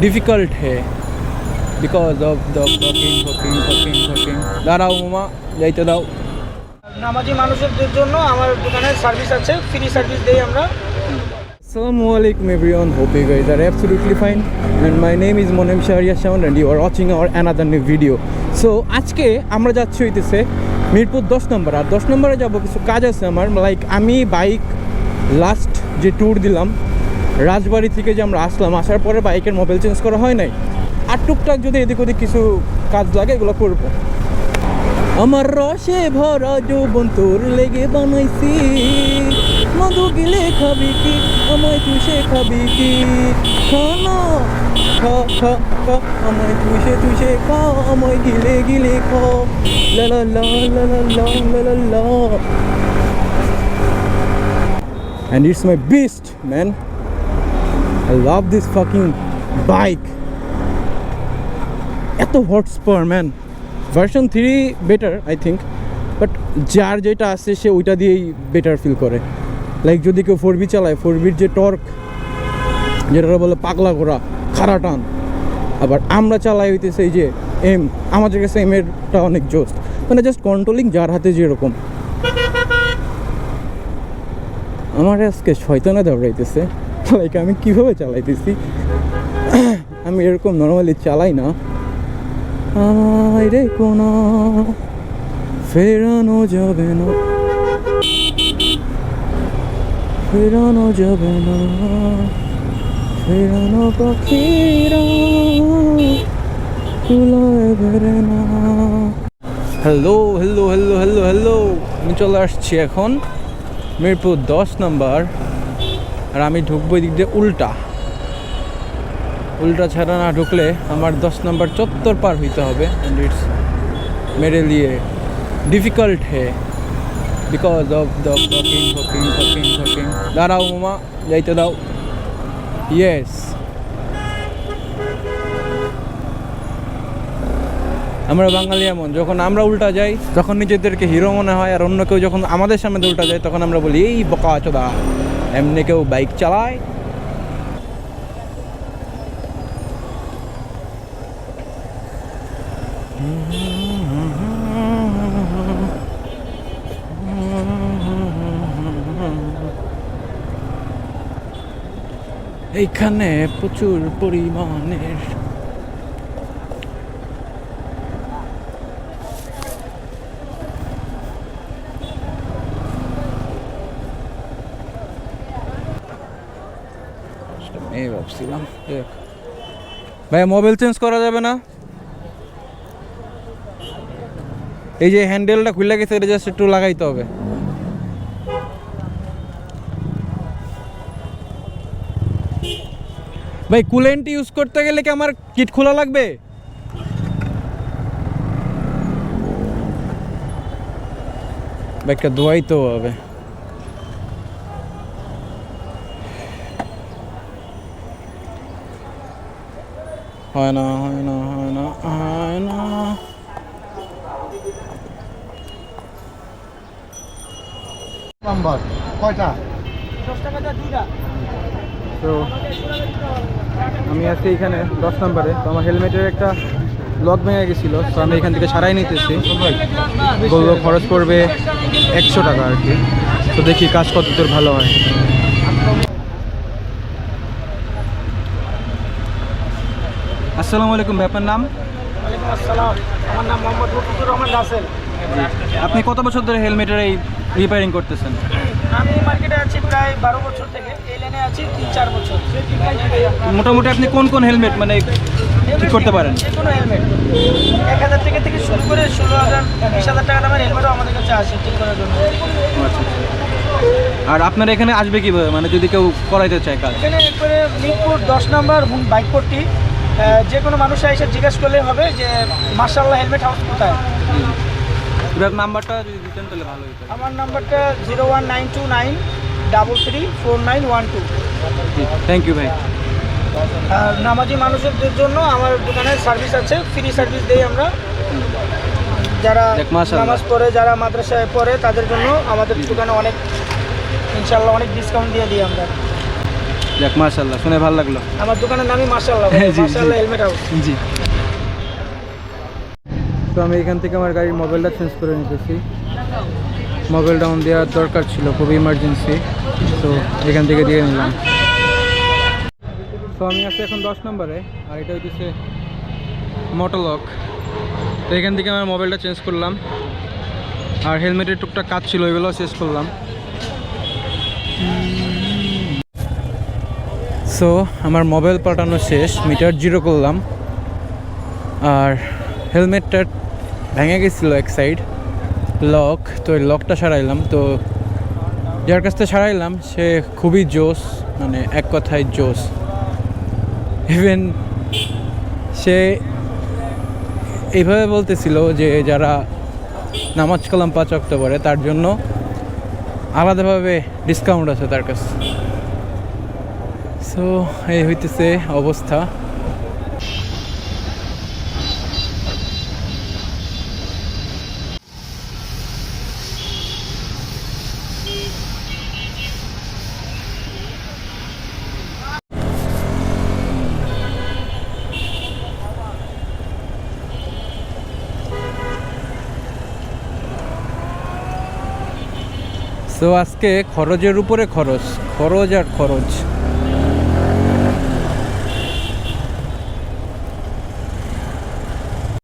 Difficult है because of the fucking দাঁড়াও মামা যাইতে দাও। নামাজি মানুষদের জন্য আমার দোকানের সার্ভিস আছে, ফ্রি সার্ভিস দেই আমরা। Assalamualaikum everyone, hope you guys are absolutely fine and my name is Monem Sharia Sound and you are watching our another new video. So আজকে আমরা যাচ্ছি হইতেছে মিরপুর 10 নম্বর, আর 10 নম্বরে যাব কিছু কাজ আছে আমার। লাইক আমি বাইক লাস্ট যে ট্যুর দিলাম রাজবাড়ি থেকে, যে আমরা আসলাম, আসার পরে বাইকের মোবাইল চেঞ্জ করা হয় নাই, আর টুকটাক যদি এদিক ওদিক কিছু কাজ লাগে এগুলো করবো। আমার রসে ভরা যৌবন তোর লেগে বানাইছি, মধু গিলে খাবি কি, আমায় চুষে খাবি কি, খানা খা খা খা, আমায় চুষে খা, আমায় গিলে গিলে খা, লা লা লা লা লা লা লা লা লা। And it's my beast, man. I love this fucking bike. এত horse power, man. Version 3 better I think, but যার যেটা আছে সে ওইটা দিয়েই বেটার ফিল করে। লাইক যদি কেউ 4B চালায়, 4Bর যে টর্ক, যেটা বলে পাগলা ঘোড়া, খাড়া টান, আবার আমরা চালাই হইতেছে এই যে এম, আমাদের কাছে এমেরটা অনেক জোস্ট, মানে জাস্ট কন্ট্রোলিং যার হাতে যেরকম। আমার আজকে শয়তানে দৌড়াইতেছে, লাইক আমি কীভাবে চালাইতেছি, আমি এরকম নর্মালি চালাই না। আমায় রে কোনা ফেরানো যাবে না, ফেরানো যাবে না, ফেরানো পাখিরা তুলায় বেরে না। Hello hello hello hello hello, আমি চলে আসছি এখন মিরপুর 10 নম্বর, আর আমি ঢুকবো এদিক দিয়ে উল্টা ছাড়া না ঢুকলে আমার 10 নম্বর চত্বর পার হইতে হবে। অ্যান্ড ইটস মেরে লিয়ে ডিফিকাল্ট হে বিকজ অফ দ্য ফকিং। দাঁড়াও মামা যাইতে দাও। ইয়েস, আমরা বাঙালি এমন, যখন আমরা উল্টা যাই তখন নিজেদেরকে হিরো মনে হয়, আর অন্য কেউ যখন আমাদের সামনে উল্টা যায় তখন আমরা বলি এই বোকা চোদা। এমনি কেউ বাইক চালায়? এইখানে প্রচুর পরিমাণের ভাবছিলাম। ভাই মোবাইল চেঞ্জ করা যাবে না? এই যে হ্যান্ডেলটা খুলে গেছে, এটা জাস্ট একটু লাগাইতে হবে। ভাই কুলেন্ট ইউজ করতে গেলে কি আমার কিট খোলা লাগবে? বাইকটা ধোয়াইতে হবে। হয় না নাম্বার কয়টা? 10 টাকা দা দুইটা। তো আমি আজকে এখানে 10 নম্বরে, তো আমার হেলমেটের একটা লক ভেঙে গেছিলো, তো আমি এখান থেকে সারাই নিতেছি। বললো খরচ পড়বে 100 টাকা আর কি। তো দেখি কাজ কত দূর ভালো হয়। আসসালামু আলাইকুম ভাই, আপনার নাম? ওয়ালাইকুম আসসালাম, আমার নাম মোহাম্মদ মুফিদুর রহমান রাসেল। আপনি কত বছর ধরে হেলমেটের এই রিপেয়ারিং করতেছেন? আমি মার্কেটে আছি প্রায় 12 বছর থেকে, এই লাইনে আছি 3-4 বছর। মোটামুটি আপনি কোন কোন হেলমেট মানে ঠিক করতে পারেন? যে কোনো হেলমেট 1000 টাকা থেকে শুরু করে 16,000 20,000 টাকা দামের হেলমেটও আমাদের কাছে আসে ঠিক করার জন্য। আচ্ছা, আর আপনার এখানে আসবে কীভাবে, মানে যদি কেউ করাইতে চায় কাজ? এখানে একবারে মিরপুর 10 নম্বর বাইক পট্টি, যে কোনো মানুষ এসে জিজ্ঞেস করলে হবে যে মার্শাল্লাহ হেলমেট হাউস কোথায়। এবার নাম্বারটা যদি দিতেন তাহলে ভালো হতো। আমার নাম্বারটা 01929334912। থ্যাংক ইউ ভাই। আর নামাজি মানুষদের জন্য আমার দোকানের সার্ভিস আছে, ফ্রি সার্ভিস দেই আমরা। যারা নামাজ পড়ে, যারা মাদ্রাসায় পড়ে তাদের জন্য আমাদের দোকানে অনেক ইনশাআল্লাহ অনেক ডিসকাউন্ট দিয়ে দিই আমরা। যাক মাশাআল্লাহ, শুনে ভালো লাগলো। আমার দোকানের নামই মাশাআল্লাহ, জি, জি। মাশাআল্লাহ হেলমেট হাউস। জি। তো আমি এখান থেকে আমার গাড়ির মোবাইলটা চেঞ্জ করে নিতেছি। মোবাইল ডাউন দেওয়ার দরকার ছিল, খুবই ইমার্জেন্সি, তো এখান থেকে দিয়ে নিলাম। তো আমি আছি এখন 10 নম্বরে, আর এটা হইতেছে মোটোলক। তো এখান থেকে আমার মোবাইলটা চেঞ্জ করলাম, আর হেলমেটের টুকটাক কাজ ছিল ওইগুলো শেষ করলাম। সো আমার মোবাইল পাল্টানো শেষ, মিটার জিরো করলাম, আর হেলমেটটা ভেঙে গেছিলো এক সাইড লক, তো ওই লকটা সারাইলাম। তো যার কাছ থেকে সারাইলাম সে খুবই জোস, মানে এক কথায় জোস। ইভেন সে এইভাবে বলতেছিল যে যারা নামাজ কালাম 5 ওয়াক্ত পড়ে তার জন্য আলাদাভাবে ডিসকাউন্ট আছে তার কাছে। সো এই হইতেছে অবস্থা। সো আজকে খরচের উপরে খরচ, খরচ আর খরচ।